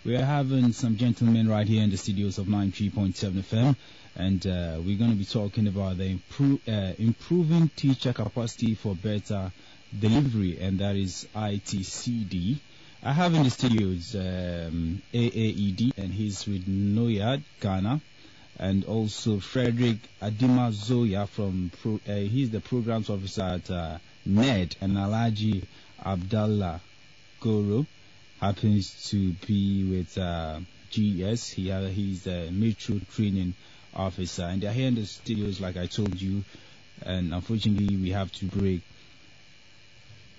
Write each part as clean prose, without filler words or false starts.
We are having some gentlemen right here in the studios of 93.7 FM, and we're going to be talking about the improving teacher capacity for better delivery, and that is ITCD. I have in the studios AAED, and he's with NOYED-Ghana, and also Frederick Adima Zoya from he's the programs officer at NED, and Alaji Abdallah Goro happens to be with GS. He's the Metro Training Officer, and they're here in the studios, like I told you. And unfortunately, we have to break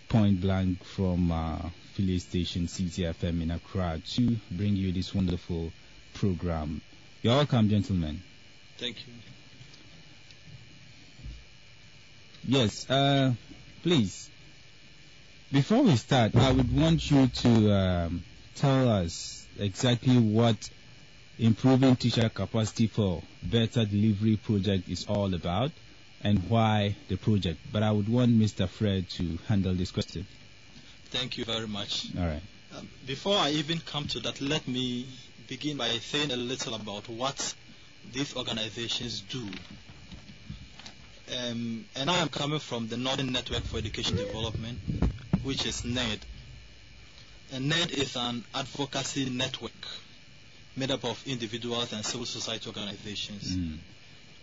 point blank from affiliate station CTFM in Accra to bring you this wonderful program. You're welcome, gentlemen. Thank you. Yes, please. Before we start, I would want you to tell us exactly what improving teacher capacity for better delivery project is all about and why the project. But I would want Mr. Fred to handle this question. Thank you very much. All right. Before I even come to that, let me begin by saying a little about what these organizations do. And I am coming from the Northern Network for Education Development, which is NED. And NED is an advocacy network made up of individuals and civil society organizations,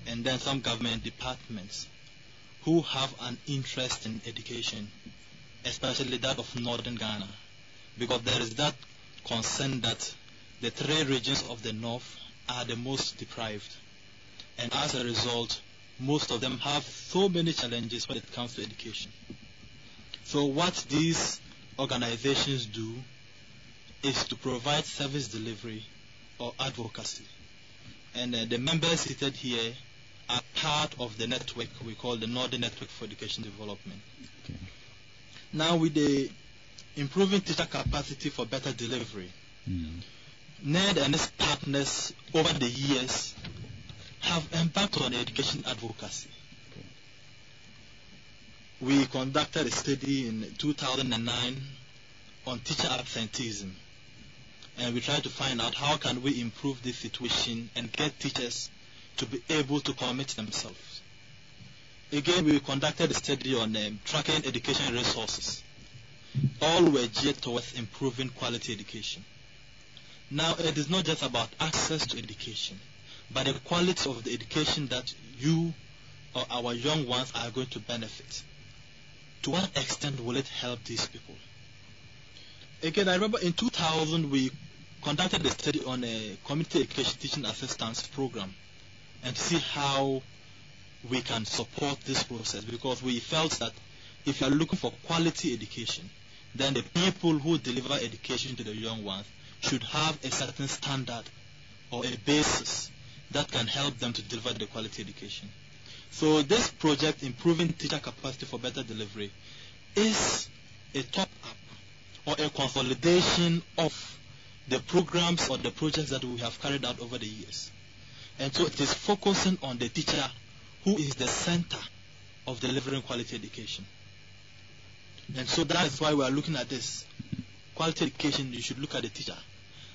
and then some government departments who have an interest in education, especially that of Northern Ghana, because there is that concern that the 3 regions of the north are the most deprived, and as a result, most of them have so many challenges when it comes to education. So what these organizations do is to provide service delivery or advocacy. And the members seated here are part of the network we call the Northern Network for Education Development. Okay. Now, with the improving teacher capacity for better delivery, NED and its partners over the years have embarked on education advocacy. Okay. We conducted a study in 2009 on teacher absenteeism, and we tried to find out how can we improve this situation and get teachers to be able to commit themselves. Again, we conducted a study on tracking education resources. All were geared towards improving quality education. Now, it is not just about access to education, but the quality of the education that you or our young ones are going to benefit. To what extent will it help these people? Again, I remember in 2000 we conducted a study on a community education teaching assistance program and to see how we can support this process, because we felt that if you are looking for quality education, then the people who deliver education to the young ones should have a certain standard or a basis that can help them to deliver the quality education. So this project, Improving Teacher Capacity for Better Delivery, is a top-up or a consolidation of the programs or the projects that we have carried out over the years. And so it is focusing on the teacher who is the center of delivering quality education. And so that is why we are looking at this. Quality education, you should look at the teacher.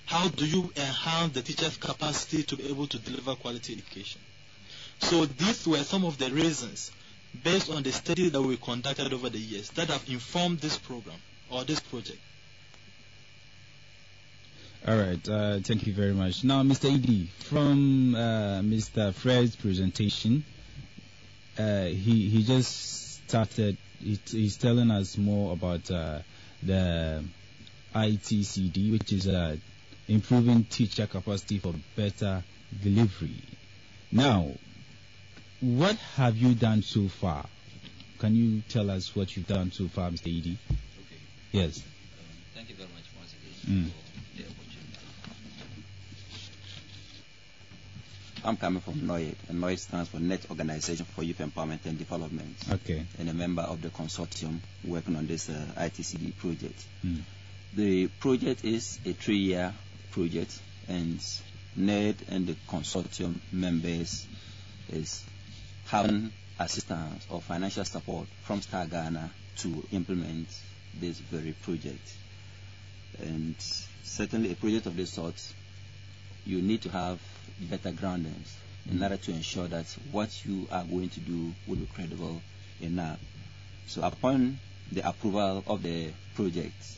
How do you enhance the teacher's capacity to be able to deliver quality education? So these were some of the reasons, based on the study that we conducted over the years, that have informed this program or this project. All right, thank you very much. Now, Mr. Ed, from Mr. Fred's presentation, he just started. He's telling us more about the ITCD, which is improving teacher capacity for better delivery. Now, what have you done so far? Can you tell us what you've done so far, Mr. Ed? Okay. Yes. Thank you very much once again for the opportunity. I'm coming from NOYED, and NOYED stands for Net Organization for Youth Empowerment and Development. Okay. And a member of the consortium working on this ITCD project. The project is a 3-year project, and NED and the consortium members is having assistance or financial support from Star Ghana to implement this very project. And certainly a project of this sort, you need to have better groundings in order to ensure that what you are going to do will be credible enough. So upon the approval of the project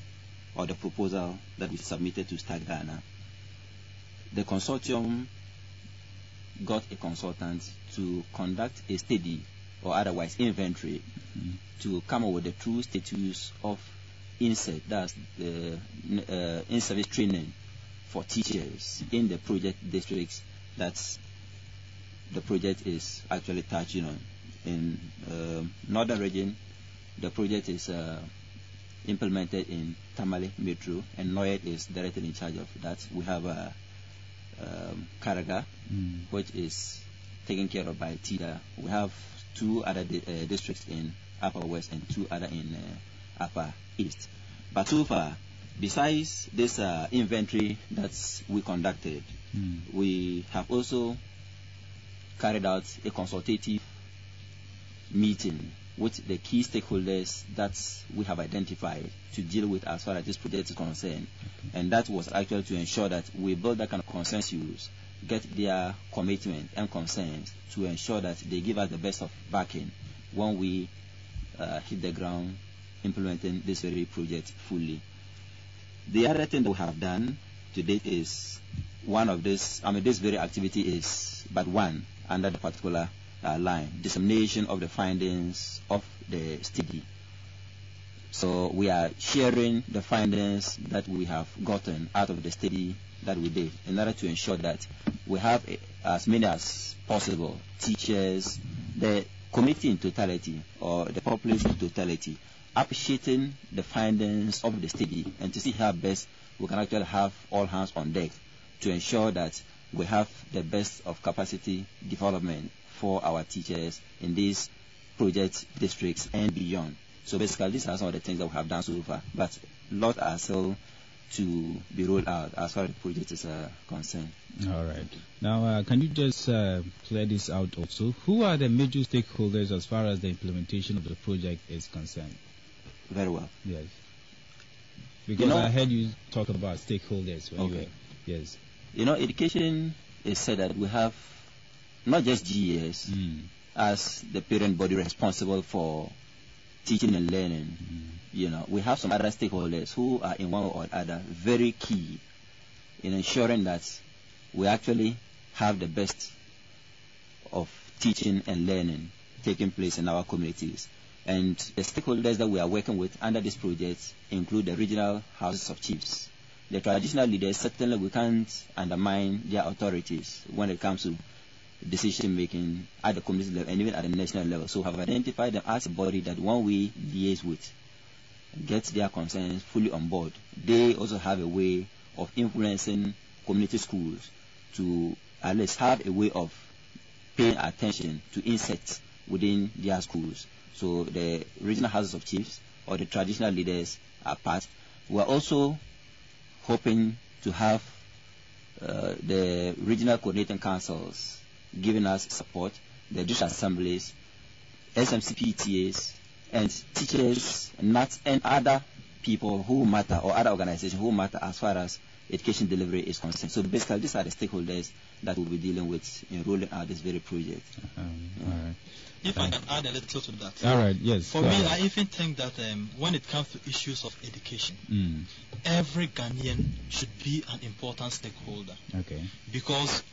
or the proposal that we submitted to Start Ghana, the consortium got a consultant to conduct a study or otherwise inventory to come up with the true status of INSET, that's the in-service training for teachers in the project districts that the project is actually touching on. In northern region, the project is implemented in Tamale Metro, and NOYED is directly in charge of that. We have Karaga, which is taken care of by TIDA. We have two other districts in Upper West and two other in Upper East. But so far, besides this inventory that we conducted, we have also carried out a consultative meeting with the key stakeholders that we have identified to deal with as far as this project is concerned. And that was actually to ensure that we build that kind of consensus, get their commitment and concerns to ensure that they give us the best of backing when we hit the ground implementing this very project fully. The other thing that we have done to date is one of this, this very activity is but one under the particular line, dissemination of the findings of the study. So we are sharing the findings that we have gotten out of the study that we did in order to ensure that we have as many as possible teachers, the community in totality or the population in totality, appreciating the findings of the study and to see how best we can actually have all hands on deck to ensure that we have the best of capacity development for our teachers in these project districts and beyond. So basically, these are some of the things that we have done so far, but a lot are still to be rolled out as far as the project is concerned. All right. Now, can you just clear this out also? Who are the major stakeholders as far as the implementation of the project is concerned? Very well. Yes. Because I heard you talk about stakeholders when you were. Yes. Education is said that we have not just GES as the parent body responsible for teaching and learning. We have some other stakeholders who are in one or other very key in ensuring that we actually have the best of teaching and learning taking place in our communities. And the stakeholders that we are working with under this project include the regional houses of chiefs. The traditional leaders, certainly we can't undermine their authorities when it comes to decision making at the community level and even at the national level. So we have identified them as a body that when we liaise with, get their concerns fully on board, they also have a way of influencing community schools to at least have a way of paying attention to insects within their schools. So the regional houses of chiefs or the traditional leaders are part. We are also hoping to have the regional coordinating councils giving us support, the district assemblies, SMCPTAs, and teachers, NATs, and other people who matter, or other organizations who matter as far as education delivery is concerned. So basically, these are the stakeholders that we'll be dealing with in rolling out this very project. All right. If I can add a little to that. All right, yes. For me, I even think that when it comes to issues of education, every Ghanaian should be an important stakeholder. Okay. Because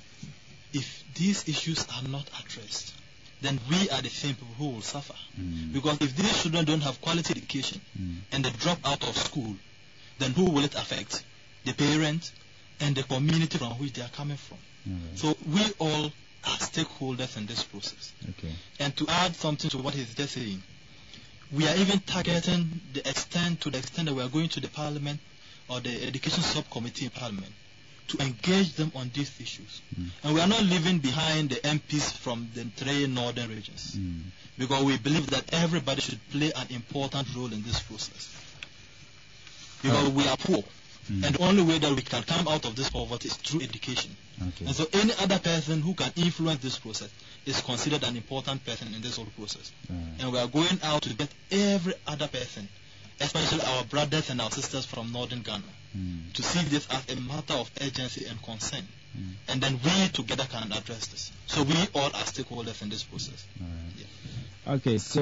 if these issues are not addressed, then we are the same people who will suffer. Because if these children don't have quality education and they drop out of school, then who will it affect? The parent and the community from which they are coming from. So we all are stakeholders in this process. Okay. And to add something to what he's just saying, we are even targeting to the extent that we are going to the Parliament or the Education Subcommittee in Parliament to engage them on these issues. And we are not leaving behind the MPs from the 3 northern regions, because we believe that everybody should play an important role in this process. Because we are poor, and the only way that we can come out of this poverty is through education. Okay. And so any other person who can influence this process is considered an important person in this whole process. And we are going out to get every other person, especially our brothers and our sisters from northern Ghana, to see this as a matter of urgency and concern. And then we together can address this. So we all are stakeholders in this process. All right. Yeah. Okay, so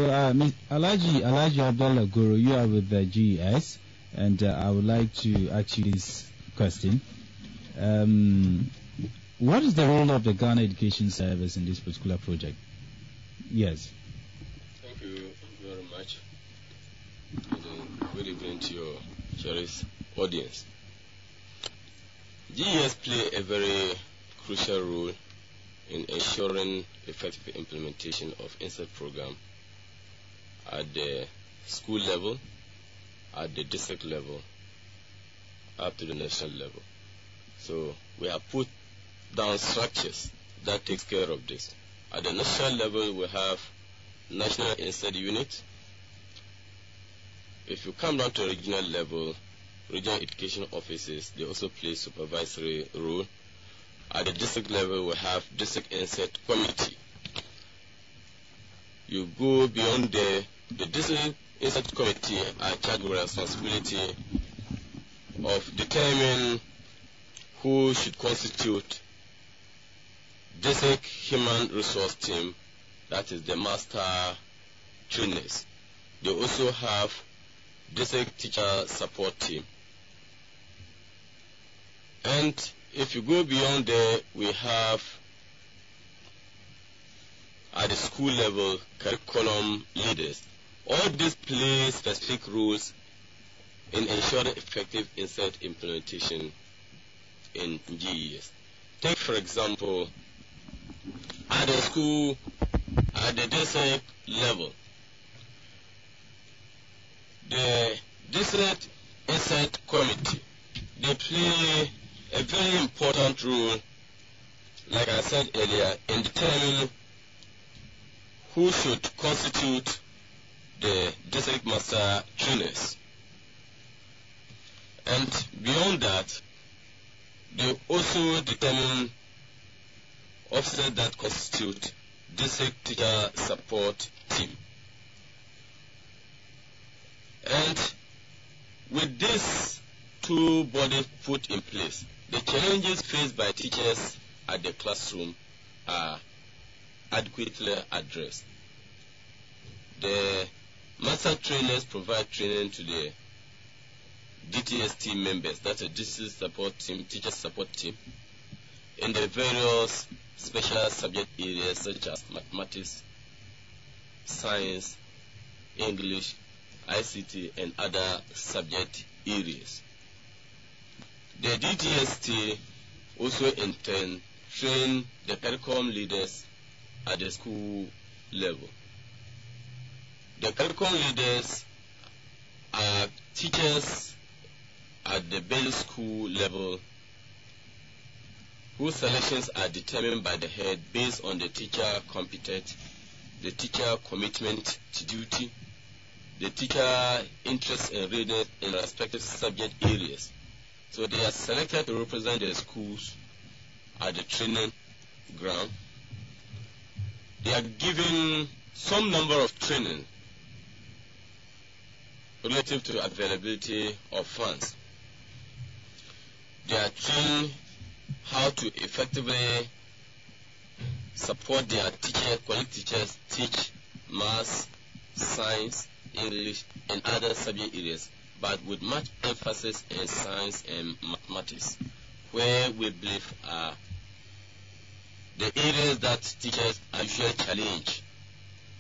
Alaji Abdullah Guru, you are with the GES, and I would like to ask you this question. What is the role of the Ghana Education Service in this particular project? Yes. Thank you very much. And good evening to your cherished audience. GES play a very crucial role in ensuring effective implementation of INSET program at the school level, at the district level, up to the national level. So we have put down structures that takes care of this. At the national level, we have National INSET Unit. If you come down to regional level, regional education offices, they also play supervisory role. At the district level, we have District INSET Committee. You go beyond the District INSET Committee are charged with responsibility of determining who should constitute District Human Resource Team, that is the master trainers. They also have District Teacher Support Team. And if you go beyond there, we have at the school level curriculum leaders. All these play specific roles in ensuring effective INSET implementation in GES. Take for example, at the school, at the district level, the District INSET Committee, they play a very important role, like I said earlier, in determining who should constitute the district master trainers. And beyond that, they also determine officers that constitute district teacher support team. And with these two bodies put in place, the challenges faced by teachers at the classroom are adequately addressed. The master trainers provide training to the DTS team members, that's a district support team, teacher support team, in the various special subject areas such as mathematics, science, English, ICT, and other subject areas. The DTST also in turn train the curriculum leaders at the school level. The curriculum leaders are teachers at the basic school level whose selections are determined by the head based on the teacher competence, the teacher commitment to duty, the teacher interest and readiness in respective subject areas. So they are selected to represent their schools at the training ground. They are given some number of training relative to availability of funds. They are trained how to effectively support their colleague teachers teach maths, science, English, and other subject areas, but with much emphasis in science and mathematics, where we believe are the areas that teachers are usually challenged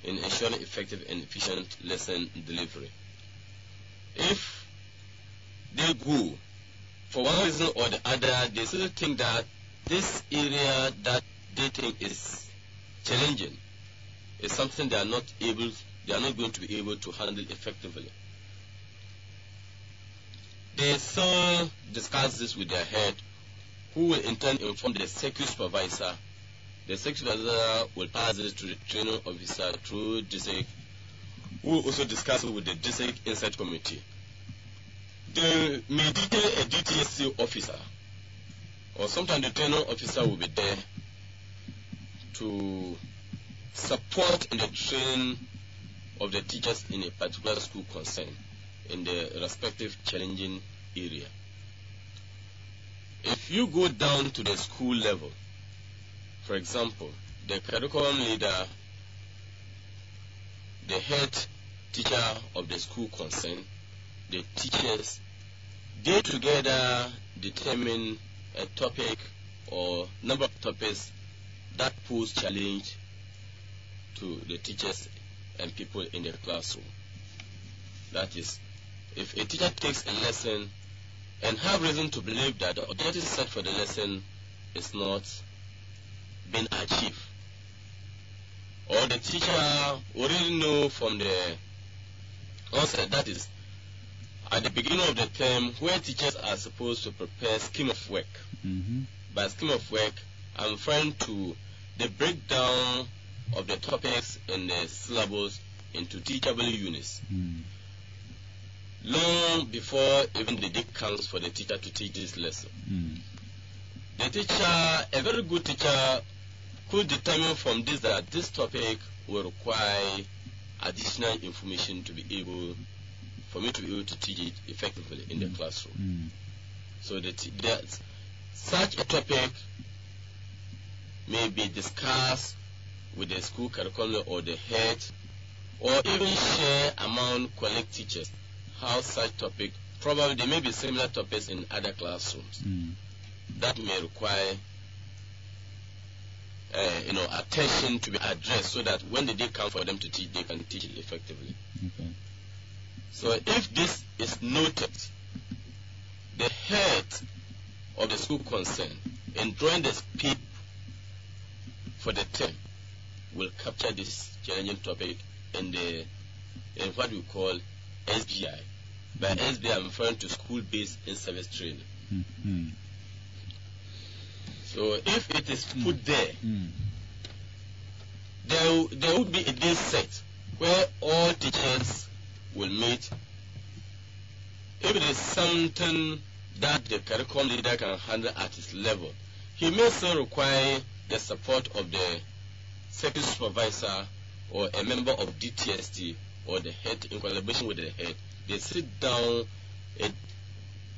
in ensuring effective and efficient lesson delivery. If they go, for one reason or the other, they still think that this area that they think is challenging is something they are not going to be able to handle effectively. They still discuss this with their head, who will in turn inform the circuit supervisor. The circuit supervisor will pass this to the training officer through district, who will also discuss it with the district INSET committee. They may detail a DTSC officer, or sometimes the training officer will be there to support in the training of the teachers in a particular school concern in the respective challenging area. if you go down to the school level, for example, the curriculum leader, the head teacher of the school concerned, the teachers, they together determine a topic or number of topics that pose challenge to the teachers and people in the classroom. That is, if a teacher takes a lesson and have reason to believe that the objective set for the lesson is not being achieved, or the teacher already know from the onset, that is, at the beginning of the term, where teachers are supposed to prepare scheme of work. By scheme of work, I'm referring to the breakdown of the topics in the syllabus into teachable units. Long before even the day comes for the teacher to teach this lesson. The teacher, a very good teacher, could determine from this that this topic will require additional information to be able, for me to be able to teach it effectively in the classroom. So that such a topic may be discussed with the school curriculum or the head, or even share among colleague teachers how such topic, probably there may be similar topics in other classrooms that may require attention to be addressed, so that when the day comes for them to teach, they can teach it effectively. So if this is noted, the head of the school concerned in drawing the script for the term will capture this challenging topic in what we call SBI. By SBI, I'm referring to school-based in-service training. So if it is put there, there would be a day set where all teachers will meet. If it is something that the curriculum leader can handle at his level, he may still require the support of the second supervisor or a member of DTST or the head, in collaboration with the head. They sit down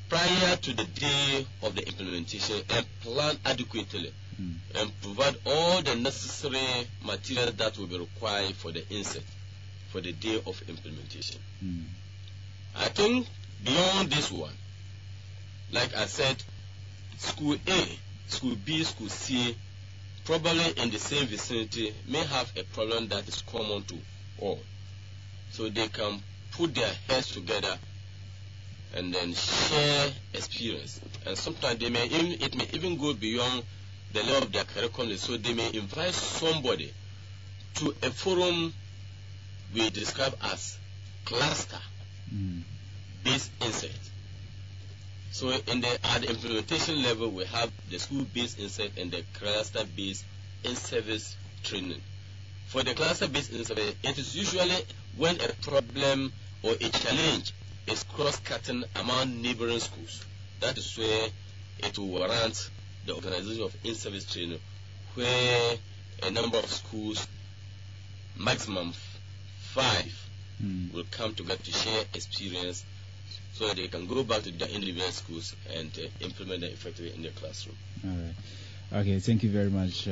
prior to the day of the implementation and plan adequately and provide all the necessary material that will be required for the insert for the day of implementation. I think beyond this one, like I said, school A, school B, school C, probably in the same vicinity, may have a problem that is common to all. So they can put their heads together and then share experience. And sometimes it may even go beyond the level of their curriculum. So they may invite somebody to a forum we describe as cluster based insight. So at the implementation level, we have the school-based insight and the cluster-based in-service training. For the cluster-based in-service, it is usually when a problem or a challenge is cross-cutting among neighboring schools. That is where it will warrant the organization of in-service training, where a number of schools, maximum 5, will come together to share experience, so that they can go back to their individual schools and implement them effectively in their classroom. All right. Okay, thank you very much.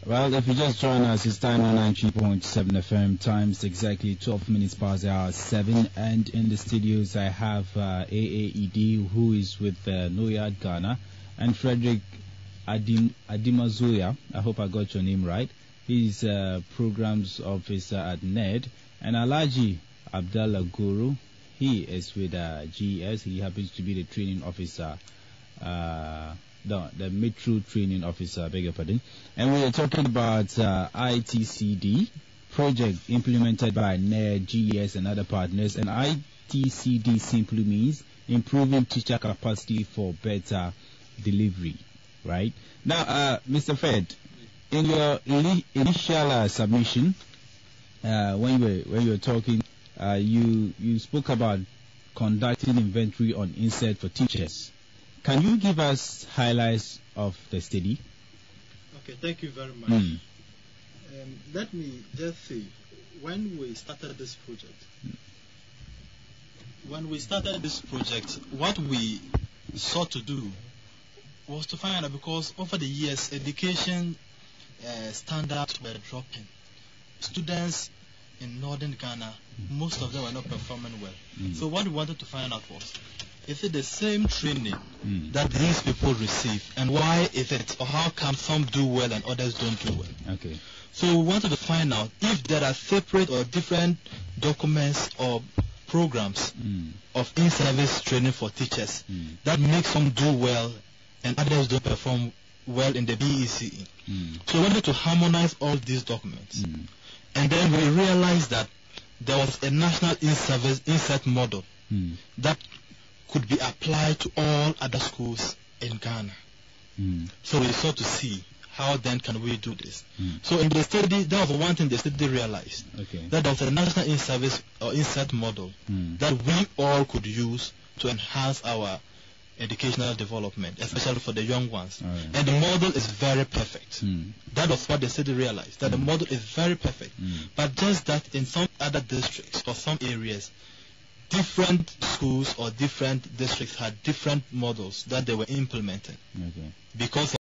Well, if you just join us, it's time on 93.7 FM. Time's exactly 12 minutes past the hour 7. And in the studios, I have AAED, who is with NOYED-Ghana, and Frederick Adimazuya. I hope I got your name right. He's programs officer at NED. And Alaji Abdallah Guru, he is with GES. He happens to be the training officer, the Metro training officer, beg your pardon. And we are talking about ITCD project implemented by NED, GES, and other partners. And ITCD simply means improving teacher capacity for better delivery, right? Now, Mr. Fred, in your initial submission, when you were talking, you spoke about conducting inventory on insert for teachers. Can you give us highlights of the study? Okay, thank you very much. Let me just say, when we started this project, what we sought to do was to find out, because over the years, education standards were dropping. Students in northern Ghana, most of them were not performing well. So what we wanted to find out was, is it the same training that these people receive, and why is it, or how come some do well and others don't do well? Okay. So we wanted to find out if there are separate or different documents or programs of in-service training for teachers that make some do well and others don't perform well in the BECE. So we wanted to harmonize all these documents. And then we realized that there was a national in-service insert model that could be applied to all other schools in Ghana. So we sought to see how then can we do this. So in the study, that was one thing the study realized, that there was a national in-service or insert model that we all could use to enhance our educational development, especially for the young ones. And the model is very perfect. That was what the study realized, that the model is very perfect. But just that in some other districts or some areas, different schools or different districts had different models that they were implementing because